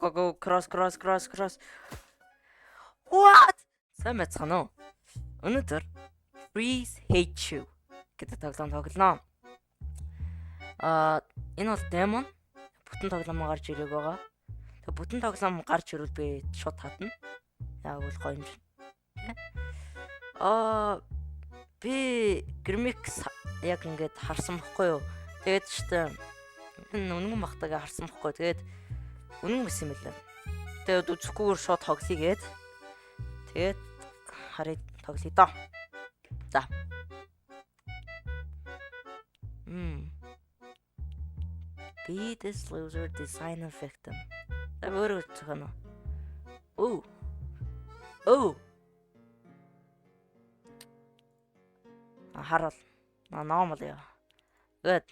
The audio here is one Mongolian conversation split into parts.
Go cross. What? Сайн байцгаана уу? Өнөөдөр Freeze Hate You гэдэг тоглоом тоглоно. Энэ бол демон. Бүтэн тоглоом гарч ирэх байгаа. Тэг бүтэн тоглоом гарч ирвэл би шууд татна. Яг бол гоё юм шиг. Би Grimix яг ингээд харсан бохгүй юу? Тэгээд ч энэ үнэн багтагаа харсан бохгүй. Тэгээд үнэн гэсэн юм лээ. Тэгээд үзэхгүйгээр шууд тоглоё. Тэгээд харъя тоглоё доо. За. Be this loser designer victim. За өөрөө цохно. Oh. Харал. Normal яа. Good.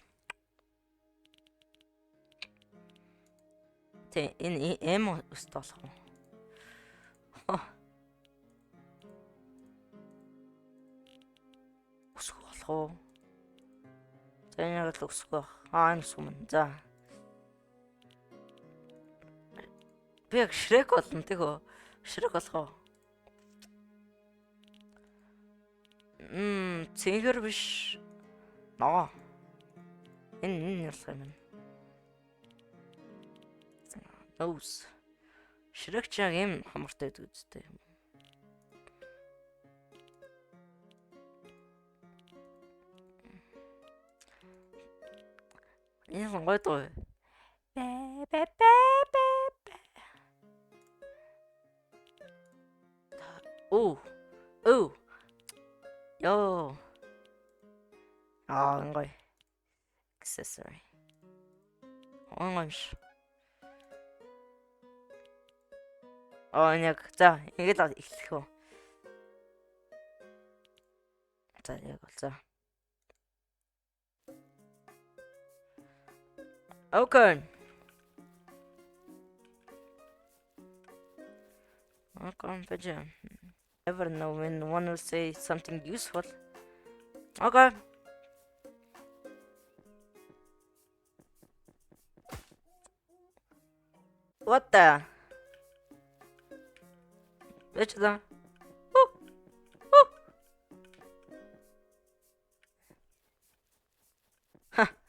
Тэ энэ эмо өстөлөх юм. Өсөх болох уу? За яг л өсөх байх. Энэ өсөх юм. За. Би яг Shrek болно тэгөө. Shrek болох уу? Цэнгэр биш. Ноо. Энэ ялах юм. Нос. Shrek ч яг юм хамартай байдаг үстэй юм. Энэ гоё доо. Oh. Yo. Гоё. Accessory. Онгойш. Яг за ингэж эхлэх үү. За яг бол за. Okay. Pajama. Never know when one will say something useful. Okay. What the? Which the?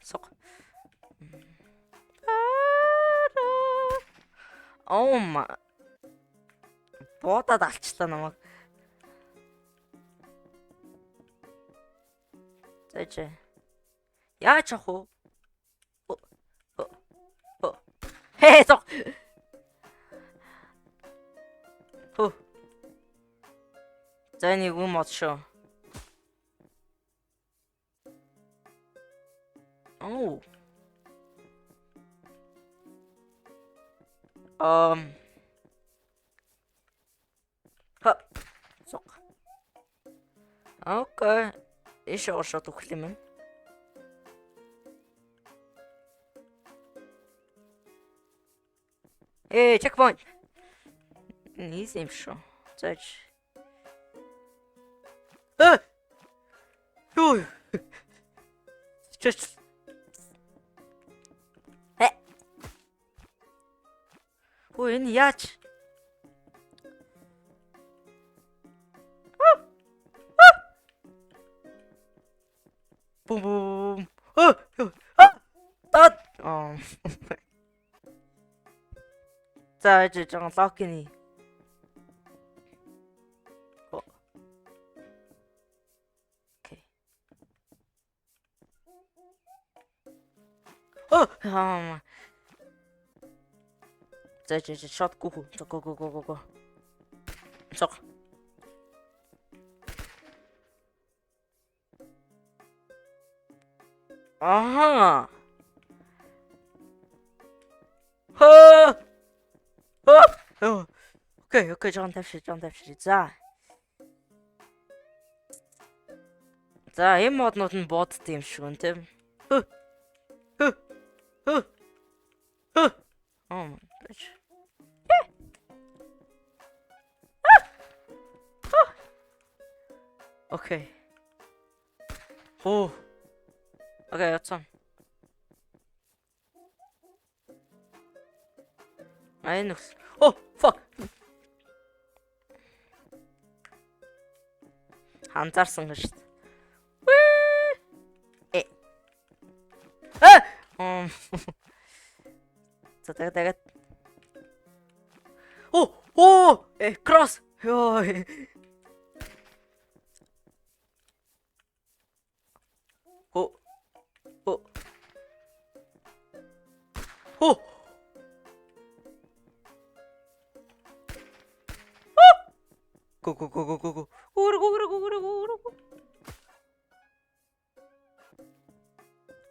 Sok. Oh my. Бодоод алчлаа намайг. Зайчээ. Яач ах уу? Сок. За нэг юм мод шүү. Сок. Okay. Иш оршоод өгөх юм. Checkpoint. Easy юм шүү. Заач. Юу. Чөч. Энэ яач? Boom. За 이제 좀 럭키니. 오케이. 자 이제 샷 고고. 고고고고고. sok. Aha. Okay, John тавьшир. За, энэ моднууд нь бодд юм шиг үн тийм. Okay. Okay, that's on. Ай нүкс. Oh fuck. Анзаарсан гэж шүү дээ. За тэгээд. Оо, кросс. Йоо. О. Go. Go.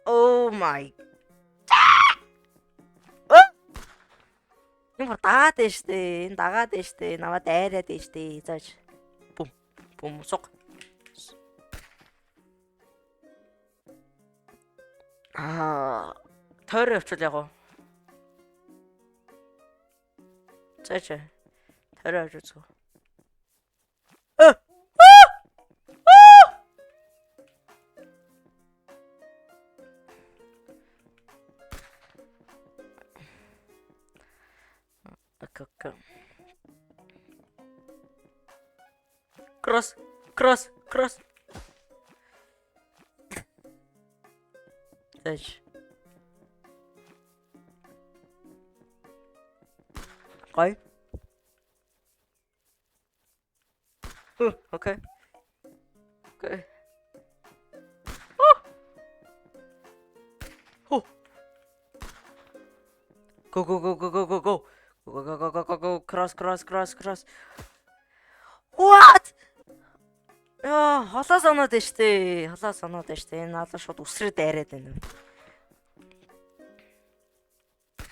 Oh my. Энэ дагаад байна штэ. Энэ дагаад байна штэ. Наваа дайраад байна штэ. Зааж. Бум сук. Тойроо явуул яг уу. Зааж. Тойроо явж үзгөө. Okay. Cross. Touch. Okay. Okay. Go. Go. Cross. What? Яа, холоо санаад байна штэ. Энэ наалаа шууд үсрээд дайраад байна.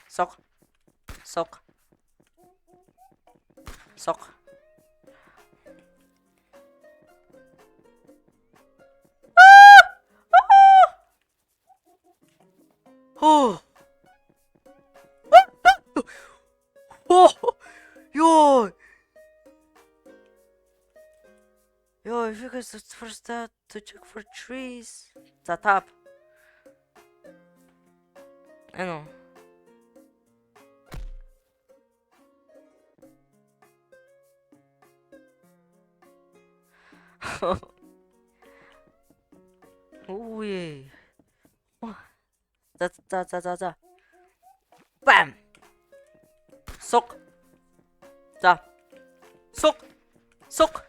Сок. Yo, if you guys first start to check for trees. The top. I know. Oh yeah. За. Bam. Сук. За. Сук. Сук.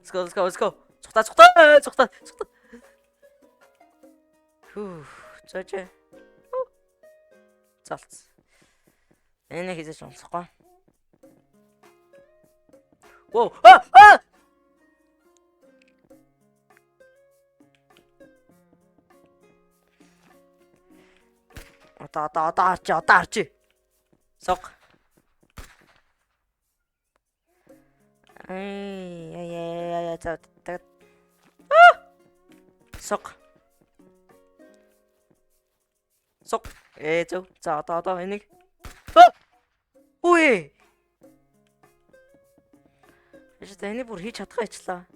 Let's go. Цухтаа. Зөөж. Залц. Энийг хийж унсахгүй. Whoa. Отаарч. Сок. Ай. За. Сок. Зөв. За одоо энийг. Үе. Эцэг энийг бүр хийж чадхаа ичлаа.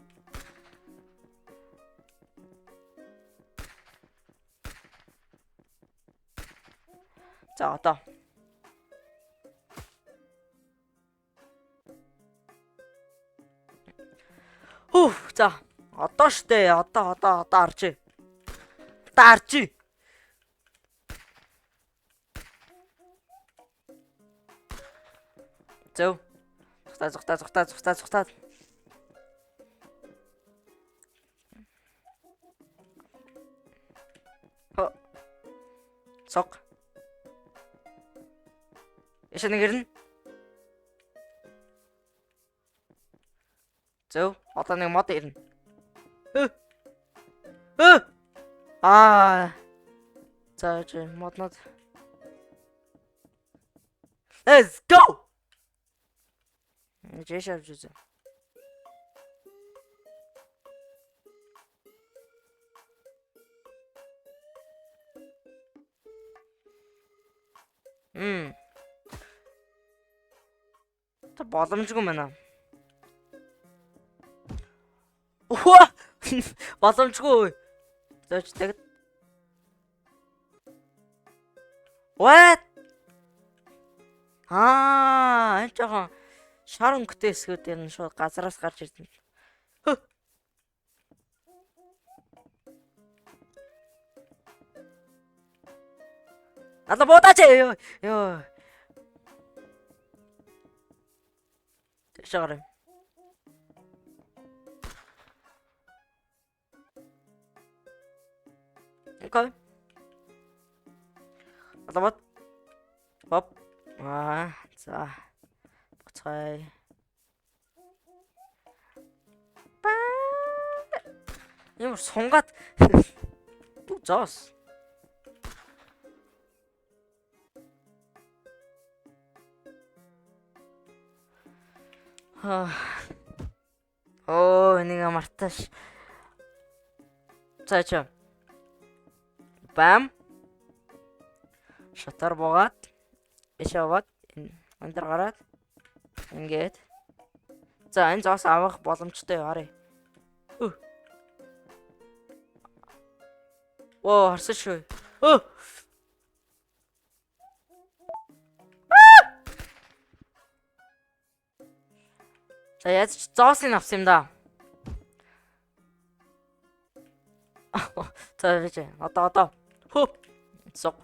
За одоо. За. Одоо штэ. Одоо арчи. Зөв. Зүхтаа. Сок. Яшаа нэг ирнэ. Зөв. Одоо нэг мод ирнэ. За моднод. Let's go. Жишээ авч үзье. Та боломжгүй мэнэ. Боломжгүй. Зөөж tagad. What? Энэ жоохон шар өнгөтэй эсгүүд энэ шууд газараас гарч ирсэн. Надад буудаач ёо. Тэшгээр. Окей. Надад бод. За. Буцай. Ямар сунгаад дүү зоос. Энийг мартааш. За. Бам. Шатар буугаад ишаваад энэ дээр гараад ингээд. За энэ зоос авах боломжтой харъя. Харсан шүү. За яаж ч зоосыг авсан юм да. За гэж одоо. Сог.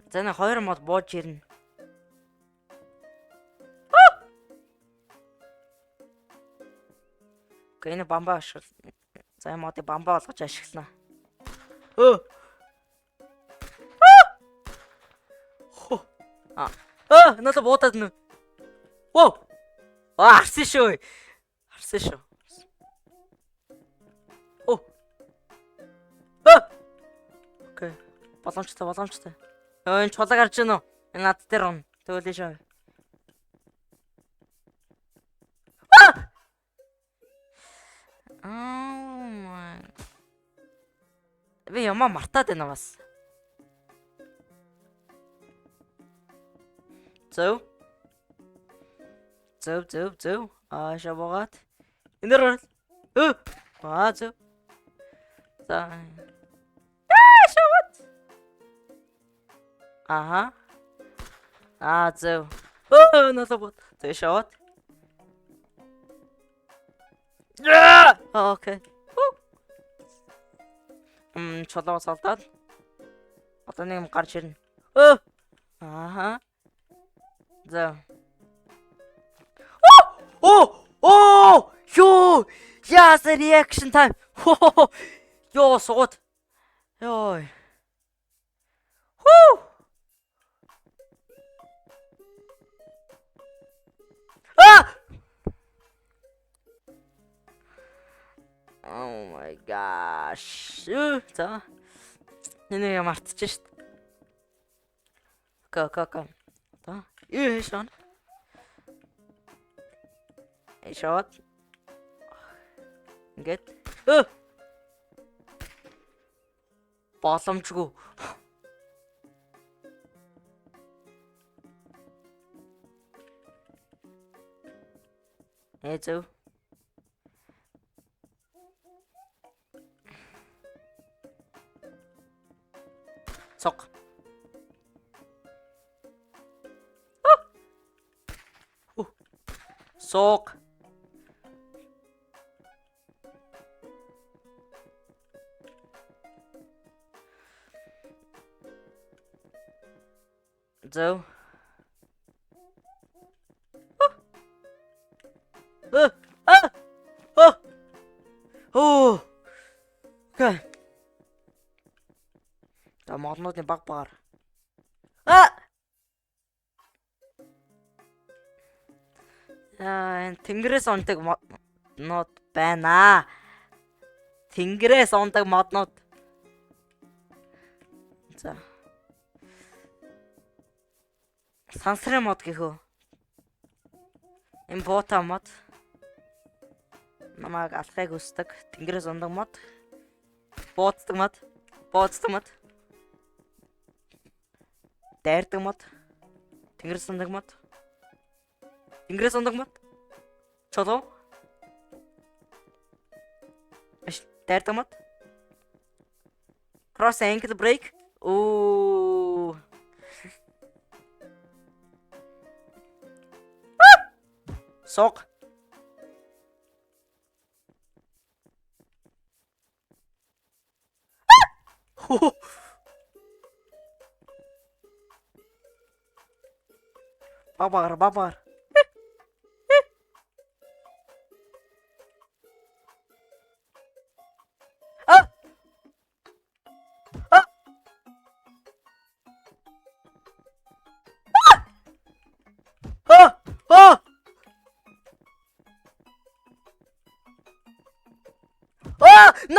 За энэ хоёр мод бууж ирнэ. Энэ бамбаа ашигла. За энэ модыг бамбаа болгож ашиглана. Надад буудаад нэ. Арсан шүү. Окей. Боломжтой. Энэ чулаг гарч гэнэ үү? Энэ над дээр он. Тэгэлээ шаа. Би ямаа мартаад байна бас. Зөв. Шаваад. Энэр. Зөв. За. Шаваад. Зөв. Надад. Тэг шаваад. Окей. Чулуу салдаад. Одоо нэг юм гарч ирнэ. За. Ёо! Яс reaction time. Ёо сууд. Ёо. Oh my gosh. За. Энийг мартчих шít. Окей. За. Шон. Шот. Ингээд. Боломжгүй. Зөв. Сок. Сок. Зөв. Окей. Та моднуудын баг багаар. Энэ тэнгэрээс ондог моднууд байна. Тэнгэрээс ондог моднууд. За. Сансрын мод гэхүү. Энэ буута мод. Намайг алхахыг хүсдэг. Тэнгэрээс ондог мод. Бууцдаг мод. Дайрдаг мод. Тэнгэрээс ондог мод. Чулуу. дайрдаг мод. Cross ankle break. Ooh. Sok. Babar.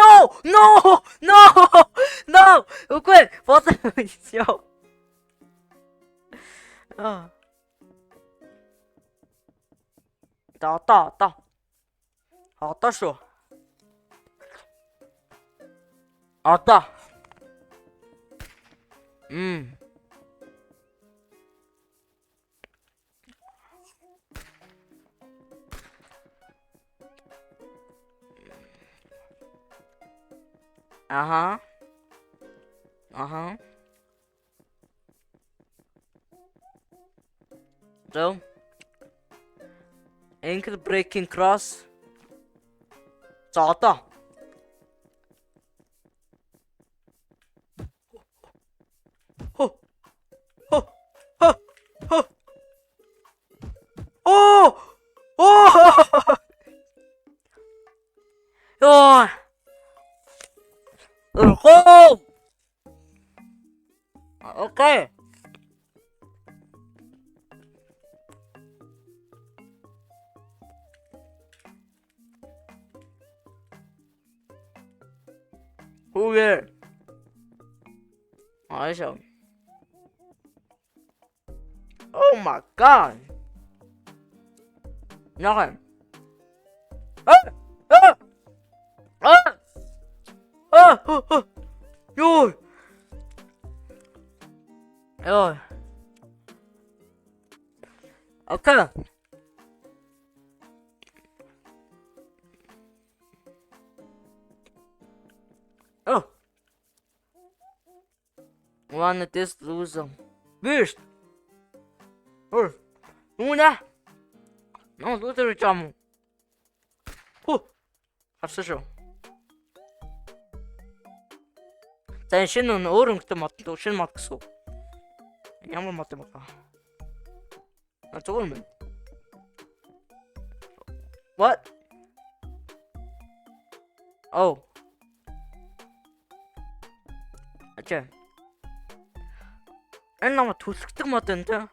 No! Үгүй бодсон ёо. Одоо шүү. Одоо. So, ankle breaking cross. За одоо. Okay. Хүүгээ. Аашаа. Oh my god. Яагаад? Ёо. Okay. Oh. Wanna test loser. Best. Una. No, loser jam. Харсан шүү. За шинэ өөр өнгөтэй мод шинэ мод гэсэн. Ямар мод юм бэ? Зүгээр юм. What? Oh. Ачаа. Энэ намайг түлхдэг мод энэ тэ.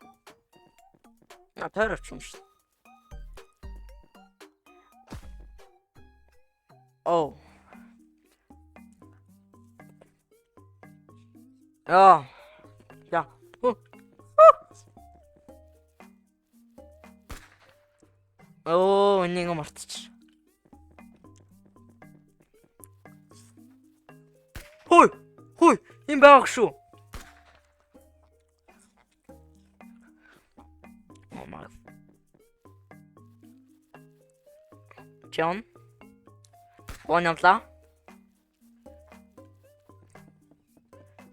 Тойрч юм шүү. Oh. Ja. Энийг мартчих. Хой, энэ байгаах шүү. Oh my. John. Онямлаа.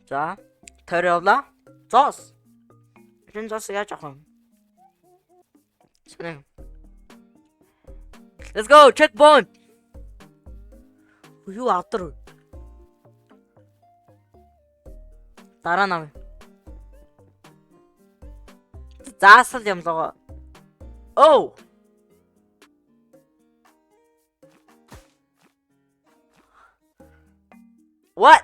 За, тойролоо. Зоос. Энэ зоос яаж авах вэ? Let's go, checkpoint. Юу авдар. Дараа нам. Заасал юм лого. Oh. What?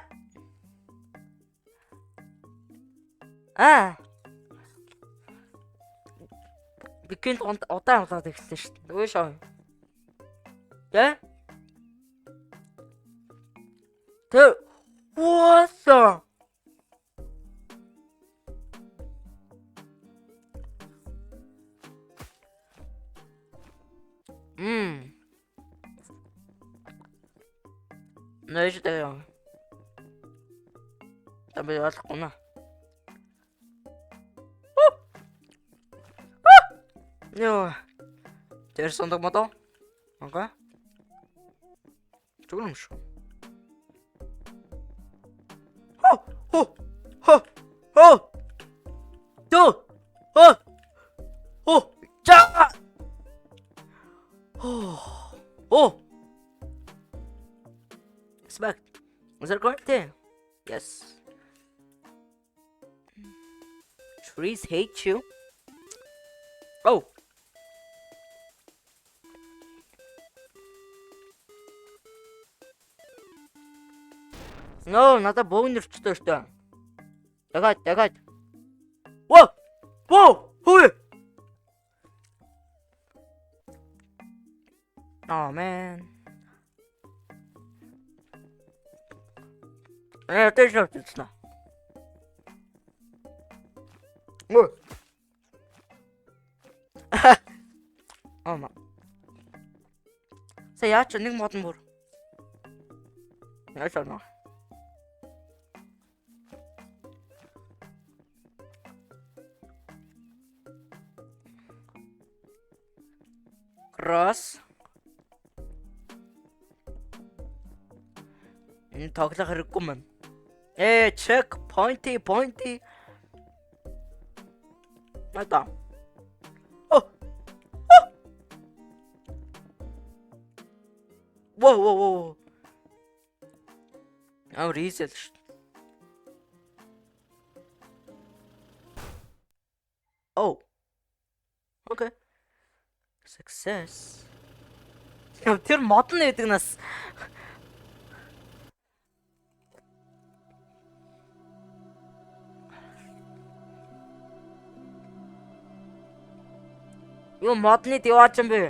Бикэн удаан болоод эхэлсэн шүү дээ. Өө шоо. Тэ? What the? Нэж дээ. Табе ялахгүй наа. Ёо. Тэр сондог мото. Окей. Зүгээр юм шүү. Respect. Is that correct? Yes. Trees hate you. Oh. No, надад бөөгн өрчтэй шүү дээ. Ягаад. Whoa! Хөөе. Oh man. Тэш навчсан. Ама. Яач нэг модон бүр. Яач наа. Cross. Энэ тоглох хэрэггүй мэн. Check pointy. Нада. Whoa. Reset. Oh. Okay. Success. Тэр мод нь гэдэг нас. Юу модны диваач юм бэ?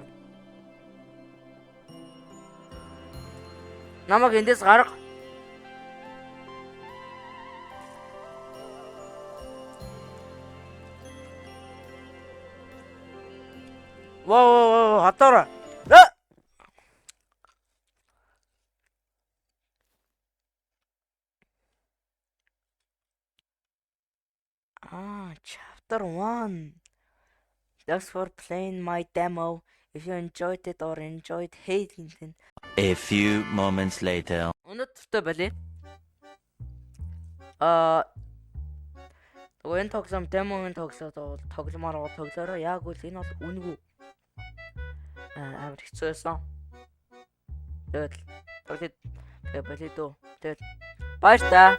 Намайг эндээс гарга. Whoa, хатара. Chapter 1. Thanks for playing my demo. If you enjoyed it or enjoyed hating it. A few moments later. Өнөөдөртөө балий. Уян тоглоом демогийн тогломоор тоглоороо яг үл энэ бол үнэгүй. Амар хэцүү байсан. Тэгэл балий дөө. Тэгэл баяр та.